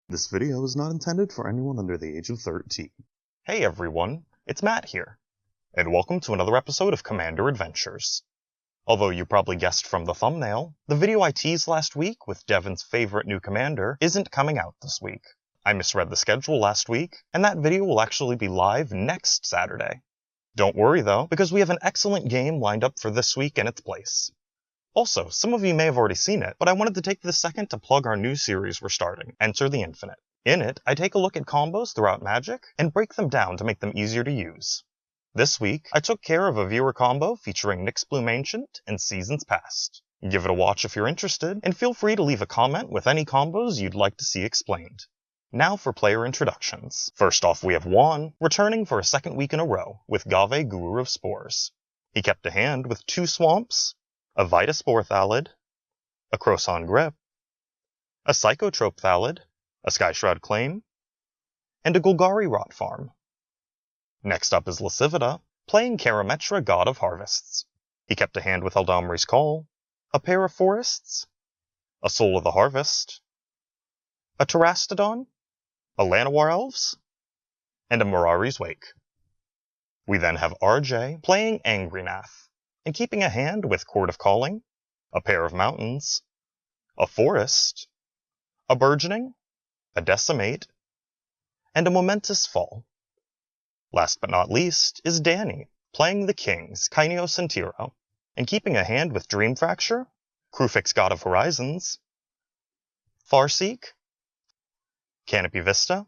This video is not intended for anyone under the age of 13. Hey everyone, it's Matt here, and welcome to another episode of Commander Adventures. Although you probably guessed from the thumbnail, the video I teased last week with Devin's favorite new commander isn't coming out this week. I misread the schedule last week, and that video will actually be live next Saturday. Don't worry though, because we have an excellent game lined up for this week in its place. Also, some of you may have already seen it, but I wanted to take this second to plug our new series we're starting, Enter the Infinite. In it, I take a look at combos throughout Magic and break them down to make them easier to use. This week, I took care of a viewer combo featuring Nyx Bloom Ancient and Seasons Past. Give it a watch if you're interested, and feel free to leave a comment with any combos you'd like to see explained. Now for player introductions. First off, we have Juan, returning for a second week in a row with Ghave, Guru of Spores. He kept a hand with 2 Swamps, a Vita Spore Thallid, a Croson Grip, a Psychotrope Thallid, a Skyshroud Claim, and a Golgari Rot Farm. Next up is Lacivita, playing Karametra, God of Harvests. He kept a hand with Eldamri's Call, a pair of Forests, a Soul of the Harvest, a Terastodon, a Llanowar Elves, and a Mirari's Wake. We then have RJ playing Angrynath, and keeping a hand with Court of Calling, a pair of Mountains, a Forest, a Burgeoning, a Decimate, and a Momentous Fall. Last but not least is Danny, playing the Kings, Kynaios and Tiro, and keeping a hand with Dream Fracture, Kruphix God of Horizons, Farseek, Canopy Vista,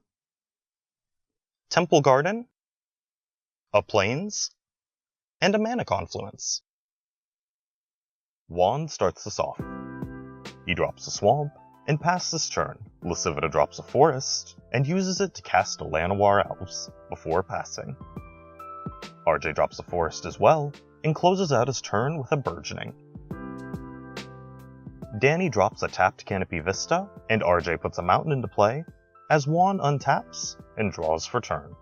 Temple Garden, a Plains, and a Mana Confluence. Juan starts us off. He drops a Swamp, and passes turn. Lacivita drops a Forest, and uses it to cast a Llanowar Elves before passing. RJ drops a Forest as well, and closes out his turn with a Burgeoning. Danny drops a tapped Canopy Vista, and RJ puts a Mountain into play, as Juan untaps and draws for turn.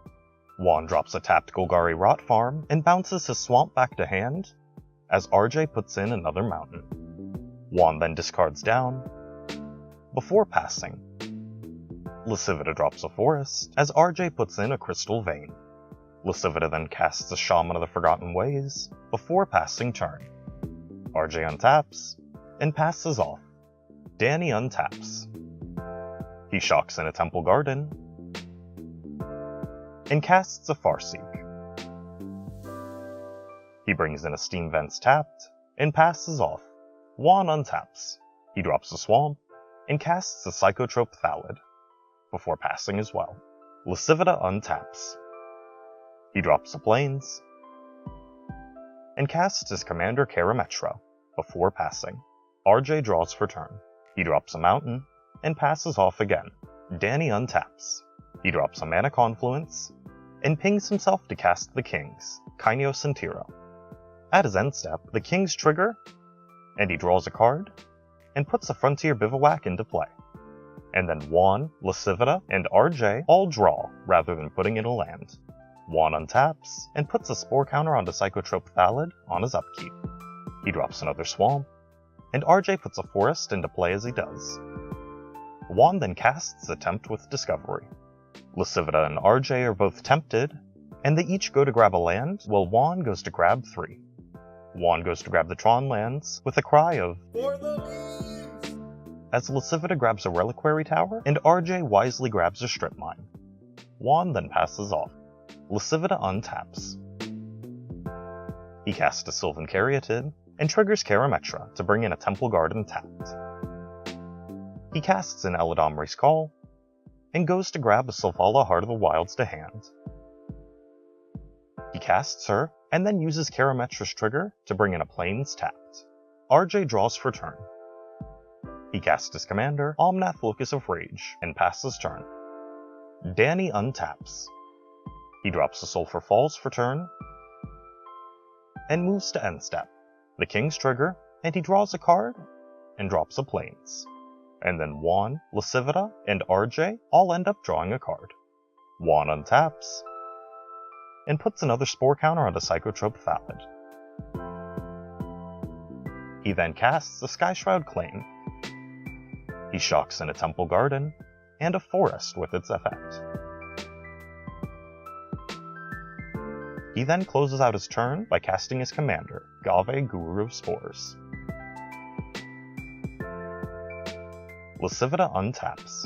Juan drops a tapped Golgari Rot Farm, and bounces his Swamp back to hand, as RJ puts in another Mountain. Juan then discards down, before passing. Lacivita drops a Forest, as RJ puts in a Crystal Vein. Lacivita then casts a Shaman of the Forgotten Ways, before passing turn. RJ untaps, and passes off. Danny untaps. He shocks in a Temple Garden, and casts a Farseek. He brings in a Steam Vents tapped, and passes off. Juan untaps. He drops a Swamp, and casts a Psychotrope Thallid, before passing as well. Lacivita untaps. He drops a Plains, and casts his commander Karametra, before passing. RJ draws for turn. He drops a Mountain, and passes off again. Danny untaps. He drops a Mana Confluence, and pings himself to cast the Kings, Kynaios and Tiro. At his end step, the Kings trigger, and he draws a card, and puts a Frontier Bivouac into play. And then Juan, Lacivita, and RJ all draw, rather than putting in a land. Juan untaps, and puts a Spore counter onto Psychotrope Thallid on his upkeep. He drops another Swamp, and RJ puts a Forest into play as he does. Juan then casts a Tempt with Discovery. Lacivita and RJ are both tempted, and they each go to grab a land, while Juan goes to grab 3. Juan goes to grab the Tron lands, with a cry of, "For the leaves!" as Lacivita grabs a Reliquary Tower, and RJ wisely grabs a Strip Mine. Juan then passes off. Lacivita untaps. He casts a Sylvan Caryatid, and triggers Karametra to bring in a Temple Garden tapped. He casts an Eldamri's Call, and goes to grab a Selvala Heart of the Wilds to hand. He casts her, and then uses Karametra's trigger to bring in a Plains tapped. RJ draws for turn. He casts his commander, Omnath, Locus of Rage, and passes turn. Danny untaps. He drops a Sulphur Falls for turn, and moves to end step. The Kings trigger, and he draws a card, and drops a Plains. And then Juan, Lacivita, and RJ all end up drawing a card. Juan untaps, and puts another Spore counter onto Psychotrope Thallid. He then casts a Skyshroud Claim. He shocks in a Temple Garden, and a forest with its effect. He then closes out his turn by casting his commander, Ghave, Guru of Spores. Lacivita untaps.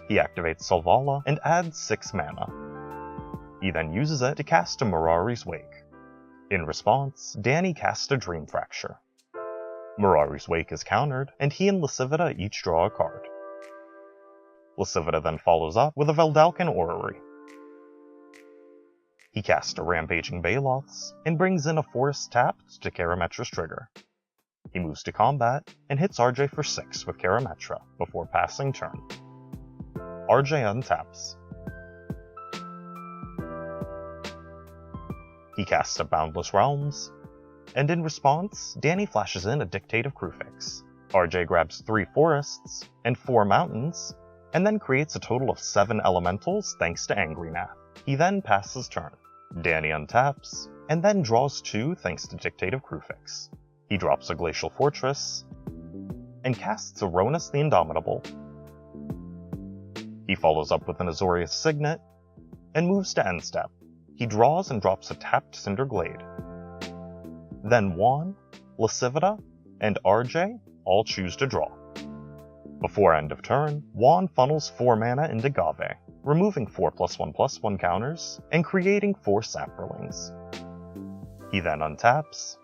He activates Selvala and adds 6 mana. He then uses it to cast a Mirari's Wake. In response, Danny casts a Dream Fracture. Mirari's Wake is countered, and he and Lacivita each draw a card. Lacivita then follows up with a Veldalken Orrery. He casts a Rampaging Baloths, and brings in a Forest tapped to Karametra's trigger. He moves to combat, and hits RJ for 6 with Karametra, before passing turn. RJ untaps. He casts a Boundless Realms, and in response, Danny flashes in a Dictate of Kruphix. RJ grabs 3 forests and 4 mountains, and then creates a total of 7 elementals thanks to Angry Nath. He then passes turn. Danny untaps, and then draws 2 thanks to Dictate of Kruphix. He drops a Glacial Fortress, and casts Aronis the Indomitable. He follows up with an Azorius Signet, and moves to end step. He draws and drops a tapped Cinder Glade. Then Juan, Lacivita, and RJ all choose to draw. Before end of turn, Juan funnels 4 mana into Ghave, removing 4+1/+1 counters, and creating 4 Saprolings. He then untaps,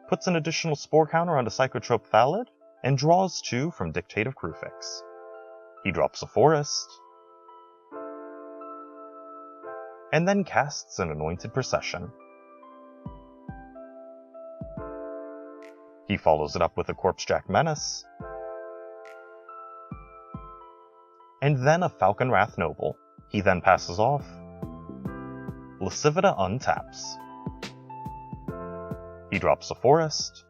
puts an additional Spore counter onto Psychotrope Thallid, and draws 2 from Dictate of Kruphix. He drops a forest, and then casts an Anointed Procession. He follows it up with a Corpsejack Menace, and then a Falconwrath Noble. He then passes off. Lacivita untaps. He drops a forest,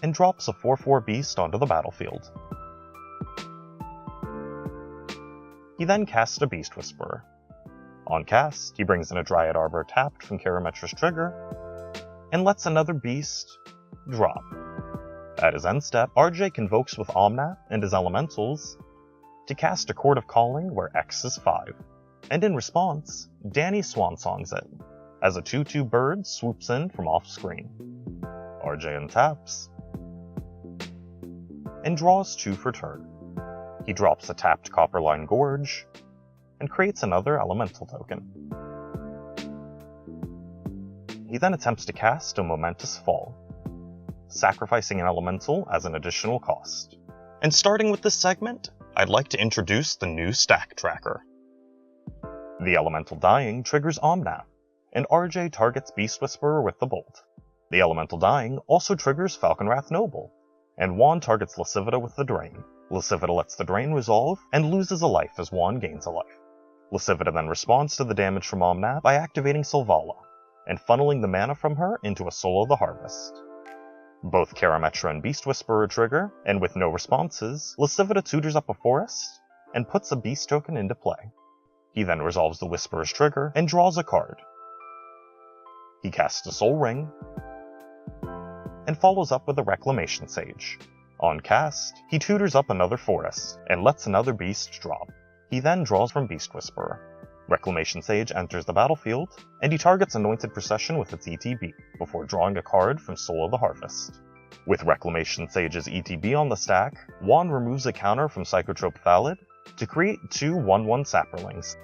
and drops a 4/4 beast onto the battlefield. He then casts a Beast Whisperer. On cast, he brings in a Dryad Arbor tapped from Karametra's trigger, and lets another beast drop. At his end step, RJ convokes with Omnath and his elementals to cast a Chord of Calling where X is 5. And in response, Danny Swansongs it, as a 2/2 bird swoops in from off-screen. RJ untaps, and draws 2 for turn. He drops a tapped Copperline Gorge, and creates another elemental token. He then attempts to cast a Momentous Fall, sacrificing an elemental as an additional cost. And starting with this segment, I'd like to introduce the new stack tracker. The elemental dying triggers Omnath, and RJ targets Beast Whisperer with the bolt. The elemental dying also triggers Falconwrath Noble, and Juan targets Lacivita with the Drain. Lacivita lets the Drain resolve, and loses a life as Juan gains a life. Lacivita then responds to the damage from Omnath by activating Selvala, and funneling the mana from her into a Solo the Harvest. Both Karametra and Beast Whisperer trigger, and with no responses, Lacivita tutors up a forest, and puts a beast token into play. He then resolves the Whisperer's trigger, and draws a card. He casts a Soul Ring, and follows up with a Reclamation Sage. On cast, he tutors up another forest, and lets another beast drop. He then draws from Beast Whisperer. Reclamation Sage enters the battlefield, and he targets Anointed Procession with its ETB, before drawing a card from Soul of the Harvest. With Reclamation Sage's ETB on the stack, Juan removes a counter from Psychotrope Thallid to create 2 1/1 Saprolings.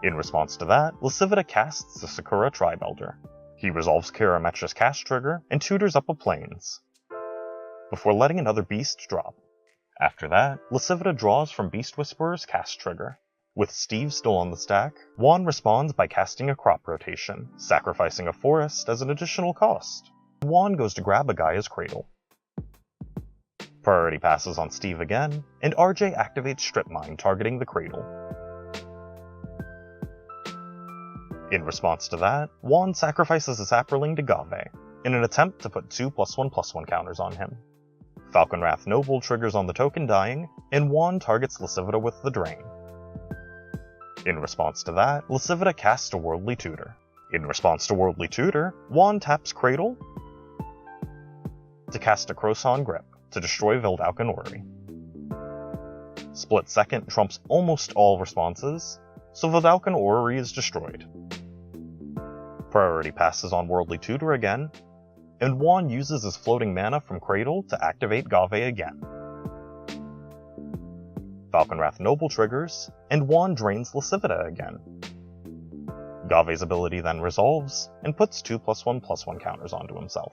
In response to that, Lacivita casts the Sakura Tribe Elder. He resolves Karametra's cast trigger and tutors up a Plains, before letting another beast drop. After that, Lacivita draws from Beast Whisperer's cast trigger. With Steve still on the stack, Juan responds by casting a Crop Rotation, sacrificing a forest as an additional cost. Juan goes to grab a Gaia's Cradle. Priority passes on Steve again, and RJ activates Strip Mine targeting the Cradle. In response to that, Juan sacrifices a Saproling to Ghave, in an attempt to put 2 +1/+1 counters on him. Falconwrath Noble triggers on the token dying, and Juan targets Lacivita with the Drain. In response to that, Lacivita casts a Worldly Tutor. In response to Worldly Tutor, Juan taps Cradle to cast a Croson Grip to destroy Veldalken Orrery. Split Second trumps almost all responses, so Vidalcan Orrery is destroyed. Priority passes on Worldly Tutor again, and Juan uses his floating mana from Cradle to activate Ghave again. Falconwrath Noble triggers, and Juan drains Lacivita again. Gave's ability then resolves, and puts 2/1/1 counters onto himself.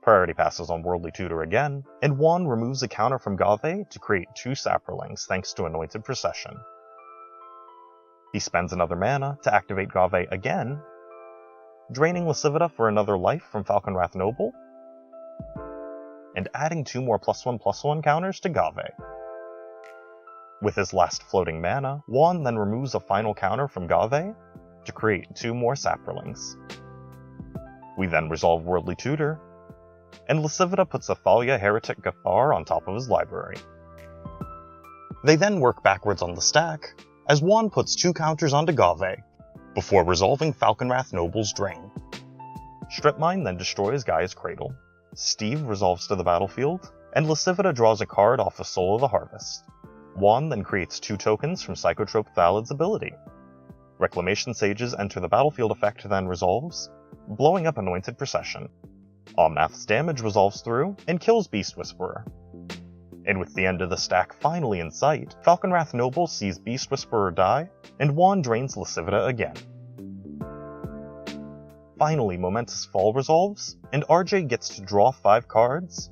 Priority passes on Worldly Tutor again, and Juan removes a counter from Ghave to create 2 Saprolings thanks to Anointed Procession. He spends another mana to activate Ghave again, draining Lacivita for another life from Falconwrath Noble, and adding 2 more +1/+1 counters to Ghave. With his last floating mana, Juan then removes a final counter from Ghave to create 2 more Saprolings. We then resolve Worldly Tutor, and Lacivita puts a Thalia Heretic Gathar on top of his library. They then work backwards on the stack, as Juan puts 2 counters onto Ghave, before resolving Falconwrath Noble's Drain. Stripmine then destroys Gaia's Cradle. Steve resolves to the battlefield, and Lacivita draws a card off of Soul of the Harvest. Juan then creates 2 tokens from Psychotrope Thalad's ability. Reclamation Sages enter the battlefield effect then resolves, blowing up Anointed Procession. Omnath's damage resolves through and kills Beast Whisperer. And with the end of the stack finally in sight, Falconwrath Noble sees Beast Whisperer die, and Juan drains Lacivita again. Finally, Momentous Fall resolves, and RJ gets to draw 5 cards,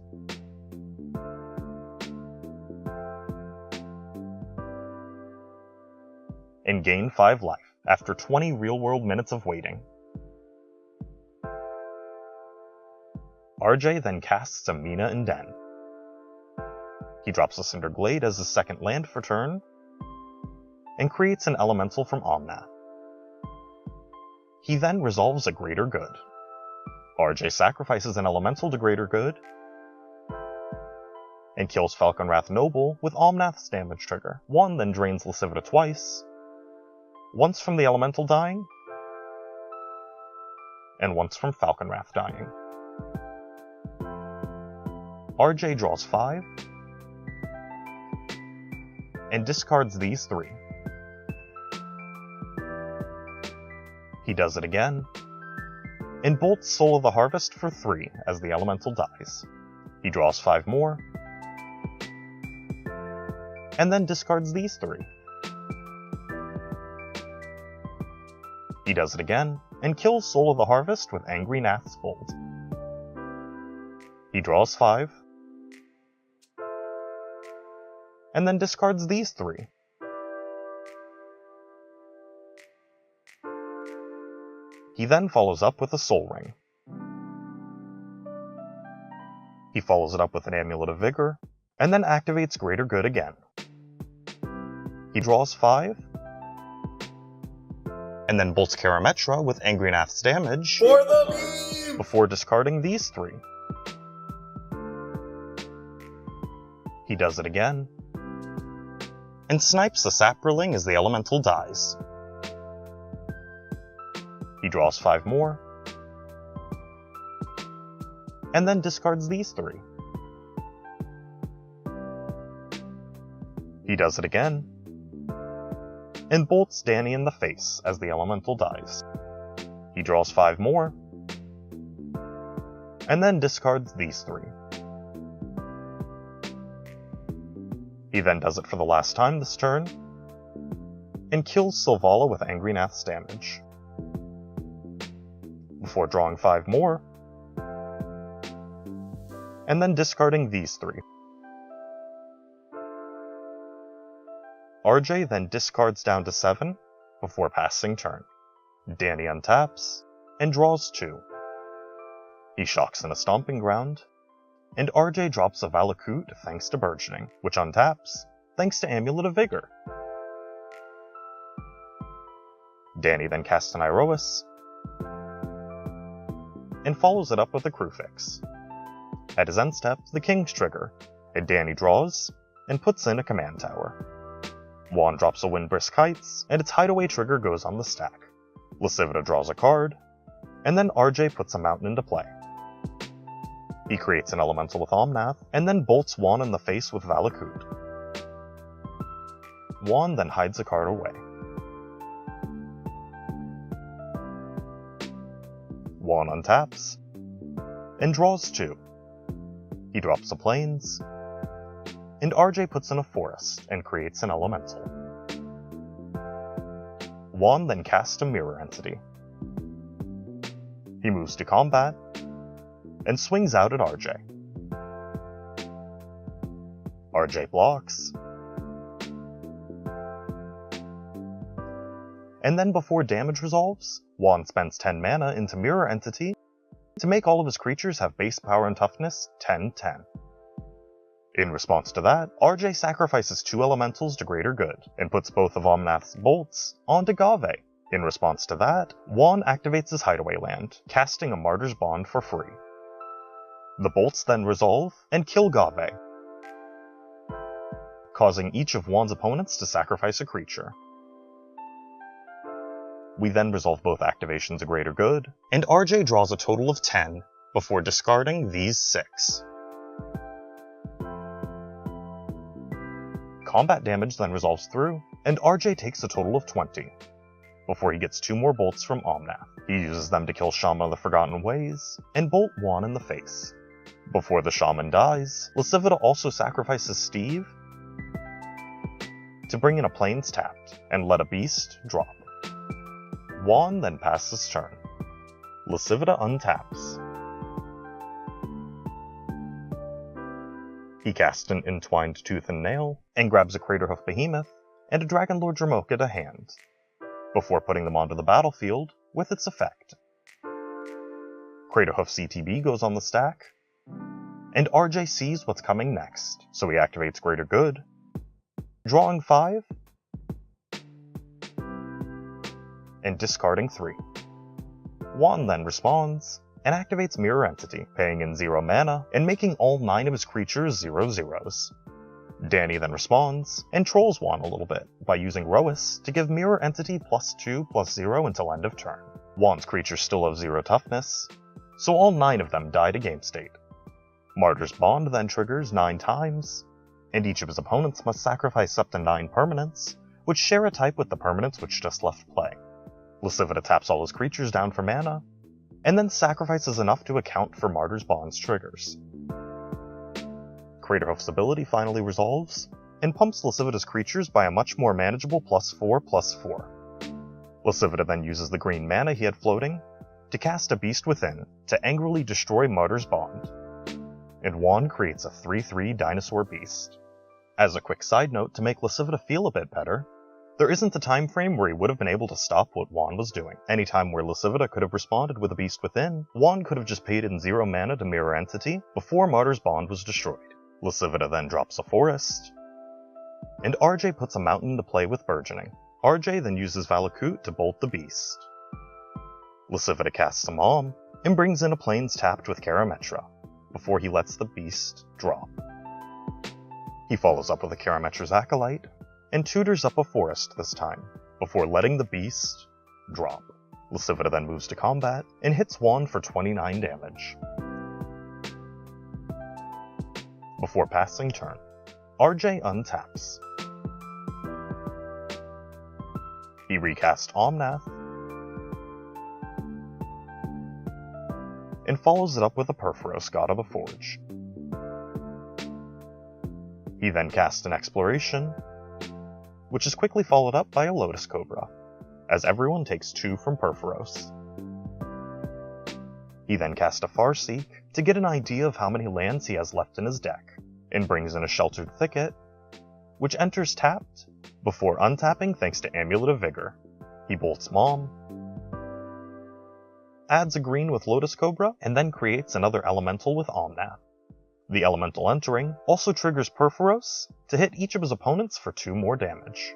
and gain 5 life, after 20 real-world minutes of waiting. RJ then casts a Mina and Den. He drops a Cinder Glade as his second land for turn, and creates an Elemental from Omnath. He then resolves a Greater Good. RJ sacrifices an Elemental to Greater Good, and kills Falconwrath Noble with Omnath's damage trigger. Juan then drains Lacivita twice, once from the Elemental dying, and once from Falconwrath dying. RJ draws 5, and discards these 3. He does it again, and bolts Soul of the Harvest for 3 as the Elemental dies. He draws 5 more, and then discards these 3. He does it again, and kills Soul of the Harvest with Angry Nath's Bolt. He draws 5, and then discards these 3. He then follows up with a Soul Ring. He follows it up with an Amulet of Vigor, and then activates Greater Good again. He draws 5, and then bolts Karametra with Angry Nath's damage For the meme! Before discarding these 3. He does it again, and snipes the Saproling as the Elemental dies. He draws 5 more, and then discards these 3. He does it again, and bolts Danny in the face as the Elemental dies. He draws 5 more, and then discards these 3. He then does it for the last time this turn, and kills Sylvala with Angry Nath's damage. Before drawing 5 more, and then discarding these 3. RJ then discards down to 7 before passing turn. Danny untaps, and draws 2. He shocks in a Stomping Ground, and RJ drops a Valakut thanks to Burgeoning, which untaps thanks to Amulet of Vigor. Danny then casts an Iroas, and follows it up with a Crucifix. At his end step, the King's trigger, and Danny draws, and puts in a Command Tower. Juan drops a Windbrisk Heights, and its Hideaway trigger goes on the stack. Lacivita draws a card, and then RJ puts a Mountain into play. He creates an Elemental with Omnath, and then bolts Juan in the face with Valakut. Juan then hides a card away. Juan untaps, and draws 2. He drops a Plains, and RJ puts in a Forest and creates an Elemental. Juan then casts a Mirror Entity. He moves to combat, and swings out at RJ. RJ blocks, and then before damage resolves, Juan spends 10 mana into Mirror Entity to make all of his creatures have base power and toughness 10-10. In response to that, RJ sacrifices 2 elementals to greater good, and puts both of Omnath's bolts onto Ghave. In response to that, Juan activates his hideaway land, casting a Martyr's Bond for free. The bolts then resolve and kill Ghave, causing each of Juan's opponents to sacrifice a creature. We then resolve both activations to greater good, and RJ draws a total of 10 before discarding these 6. Combat damage then resolves through, and RJ takes a total of 20, before he gets 2 more bolts from Omnath. He uses them to kill Shaman of the Forgotten Ways, and bolt Juan in the face. Before the Shaman dies, Lacivita also sacrifices Steve to bring in a Plains tapped, and let a beast drop. Juan then passes turn. Lacivita untaps. He casts an Entwined Tooth and Nail, and grabs a Craterhoof Behemoth, and a Dragonlord Dromoka to hand, before putting them onto the battlefield with its effect. Craterhoof CTB goes on the stack, and RJ sees what's coming next, so he activates Greater Good, drawing 5, and discarding 3. Juan then responds, and activates Mirror Entity, paying in 0 mana, and making all 9 of his creatures 0/0s. Danny then responds, and trolls Juan a little bit, by using Roas to give Mirror Entity +2/+0 until end of turn. Juan's creatures still have 0 toughness, so all 9 of them die to game state. Martyr's Bond then triggers 9 times, and each of his opponents must sacrifice up to 9 permanents, which share a type with the permanents which just left play. Lacivita taps all his creatures down for mana, and then sacrifices enough to account for Martyr's Bond's triggers. Craterhoof's ability finally resolves, and pumps Lacivita's creatures by a much more manageable +4/+4. Lacivita then uses the green mana he had floating to cast a Beast Within to angrily destroy Martyr's Bond, and Juan creates a 3/3 Dinosaur Beast. As a quick side note to make Lacivita feel a bit better, there isn't a time frame where he would have been able to stop what Juan was doing. Any time where Lacivita could have responded with a Beast Within, Juan could have just paid in 0 mana to Mirror Entity before Martyr's Bond was destroyed. Lacivita then drops a Forest, and RJ puts a Mountain to play with Burgeoning. RJ then uses Valakut to bolt the Beast. Lacivita casts a Mom, and brings in a Plains tapped with Karametra, before he lets the Beast drop. He follows up with a Karametra's Acolyte, and tutors up a Forest this time, before letting the Beast drop. Lacivita then moves to combat, and hits Juan for 29 damage. Before passing turn, RJ untaps. He recast Omnath, and follows it up with a Perforos, God of a Forge. He then casts an Exploration, which is quickly followed up by a Lotus Cobra, as everyone takes 2 from Perforos. He then casts a Farseek to get an idea of how many lands he has left in his deck, and brings in a Sheltered Thicket, which enters tapped, before untapping thanks to Amulet of Vigor. He bolts Mom, adds a green with Lotus Cobra, and then creates another elemental with Omnath. The elemental entering also triggers Perforos to hit each of his opponents for 2 more damage.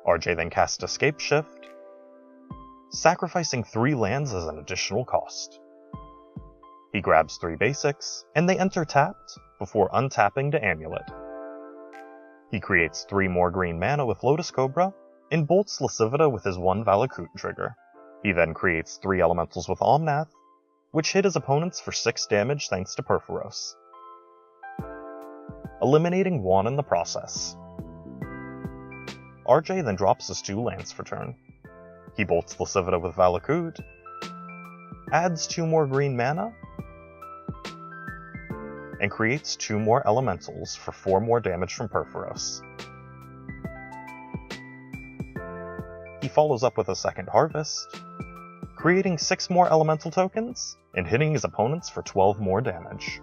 RJ then casts Escape Shift, sacrificing 3 lands as an additional cost. He grabs 3 basics, and they enter tapped before untapping to Amulet. He creates 3 more green mana with Lotus Cobra, and bolts Lacivita with his 1 Valakut trigger. He then creates 3 elementals with Omnath, which hit his opponents for 6 damage thanks to Perforos, eliminating Juan in the process. RJ then drops his 2 lands for turn. He bolts Lacivita with Valakut, adds 2 more green mana, and creates 2 more elementals for 4 more damage from Purphoros. He follows up with a second Harvest, creating 6 more elemental tokens, and hitting his opponents for 12 more damage.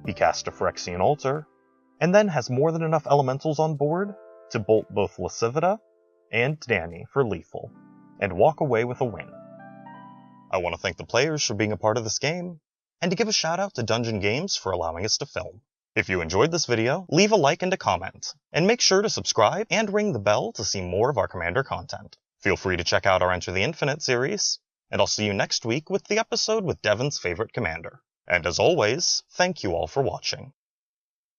He casts a Phyrexian Altar, and then has more than enough elementals on board to bolt both Lacivita and Danny for lethal, and walk away with a win. I want to thank the players for being a part of this game, and to give a shout out to Dungeon Games for allowing us to film. If you enjoyed this video, leave a like and a comment, and make sure to subscribe and ring the bell to see more of our Commander content. Feel free to check out our Enter the Infinite series, and I'll see you next week with the episode with Devin's favorite commander. And as always, thank you all for watching.